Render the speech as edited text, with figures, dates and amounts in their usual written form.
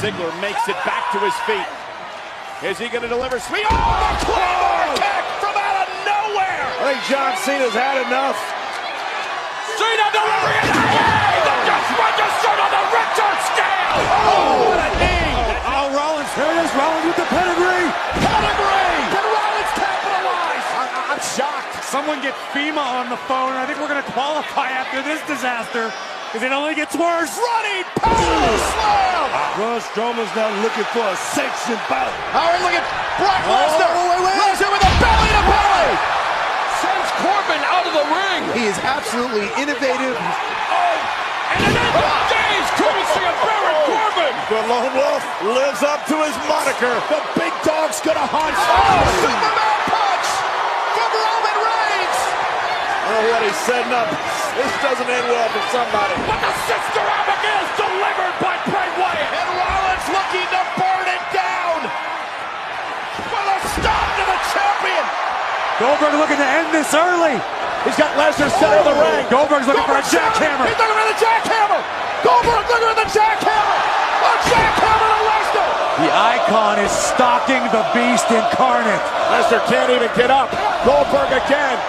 Ziggler makes it back to his feet. Is he going to deliver? Oh, the Claymore kick from out of nowhere! I think John Cena's had enough. Cena delivering it! Hey, the Dutch registered on the Richter scale! Oh, what a knee! Oh, Rollins, here it is, Rollins with the pedigree! Pedigree! Can Rollins capitalize? I'm shocked. Someone get FEMA on the phone. I think we're going to qualify after this disaster because it only gets worse. Running power slam! Braun Strowman's now looking for a sanctioned bout. Howard look at Brock Lesnar! Lesnar with a belly to belly! Sends Corbin out of the ring! He is absolutely innovative. And an end of days courtesy of Baron Corbin! The Lone Wolf lives up to his moniker. The big dog's gonna hunt! Oh, Superman punch from Roman Reigns! Oh, what he's setting up. This doesn't end well for somebody. But the Sister Abigail's delivered by Bray Wyatt! And Rollins looking to burn it down! With a stop to the champion! Goldberg looking to end this early. He's got Lesnar center of the ring! Goldberg's looking for a jackhammer. He's looking for the jackhammer! Goldberg looking for the jackhammer! A jackhammer to Lesnar! The icon is stalking the beast incarnate. Lesnar can't even get up. Goldberg again.